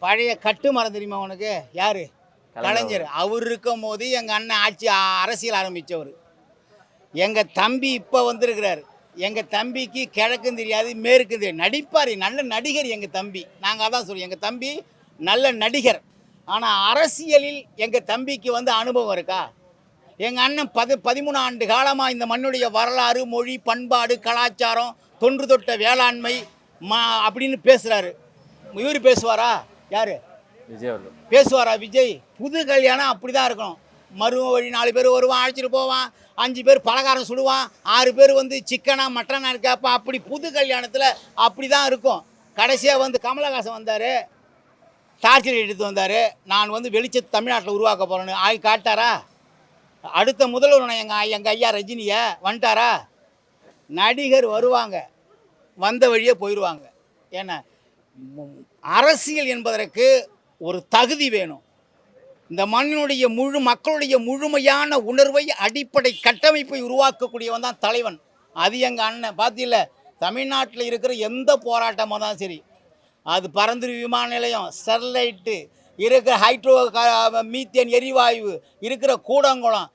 பழைய கட்டு மரம் தெரியுமா உனக்கு? யார்? கலைஞர். அவர் இருக்கும் போது எங்கள் அண்ணன் ஆட்சி அரசியல் ஆரம்பித்தவர். எங்கள் தம்பி இப்போ வந்திருக்கிறார். எங்கள் தம்பிக்கு கிழக்கும் தெரியாது மேற்கும் தெரியாது. நடிப்பார், நல்ல நடிகர் எங்கள் தம்பி. நாங்கள் அதான் சொல்லுவோம், எங்கள் தம்பி நல்ல நடிகர். ஆனால் அரசியலில் எங்கள் தம்பிக்கு வந்து அனுபவம் இருக்கா? எங்கள் அண்ணன் 13 ஆண்டு காலமாக இந்த மண்ணுடைய வரலாறு, மொழி, பண்பாடு, கலாச்சாரம், தொன்று தொட்ட வேளாண்மை அப்படின்னு பேசுகிறாரு. இவர் பேசுவாரா? யார் விஜய் அவர்கள் பேசுவாரா? விஜய். புது கல்யாணம் அப்படி தான் இருக்கணும். மரும வழி 4 பேர் வருவான், அழைச்சிட்டு போவான், 5 பேர் பலகாரம் சுடுவான், 6 பேர் வந்து சிக்கனா மட்டனா கேட்பான். அப்படி புது கல்யாணத்தில் அப்படி தான் இருக்கும். கடைசியாக வந்து கமலஹாசன் வந்தார், டார்ச்சர் எடுத்து வந்தார். நான் வந்து வெளிச்சத்தை தமிழ்நாட்டில் உருவாக்க போகிறேன்னு ஆகி காட்டாரா? அடுத்த முதல்வர் எங்கள் ஐயா ரஜினியை வந்துட்டாரா? நடிகர் வருவாங்க, வந்த வழியே போயிடுவாங்க. ஏன்னா அரசியல் என்பதற்கு ஒரு தகுதி வேணும். இந்த மண்ணினுடைய மக்களுடைய முழுமையான உணர்வை, அடிப்படை கட்டமைப்பை உருவாக்கக்கூடியவன் தான் தலைவன். அது எங்கள் அண்ணன். பார்த்தில்ல, தமிழ்நாட்டில் இருக்கிற எந்த போராட்டமாக தான் சரி, அது பரந்துரு விமான நிலையம், ஸ்டெர்லைட்டு, இருக்கிற ஹைட்ரோ மீத்தேன் எரிவாயு, இருக்கிற கூடங்குளம்,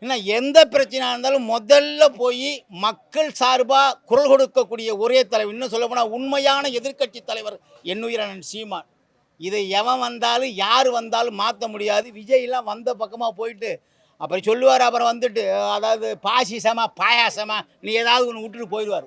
இன்னும் எந்த பிரச்சனையாக இருந்தாலும் முதல்ல போய் மக்கள் சார்பாக குரல் கொடுக்கக்கூடிய ஒரே தலைவர். இன்னும் சொல்லப்போனால் உண்மையான எதிர்க்கட்சி தலைவர் என்னுயிரண்ணன் சீமான். இதை எவன் வந்தாலும் யார் வந்தாலும் மாற்ற முடியாது. விஜய்லாம் வந்த பக்கமாக போயிட்டு அப்புறம் சொல்லுவார். அப்புறம் வந்துட்டு அதாவது பாசிசமா பாயாசமா நீ ஏதாவது ஒன்று விட்டுட்டு போயிடுவார்.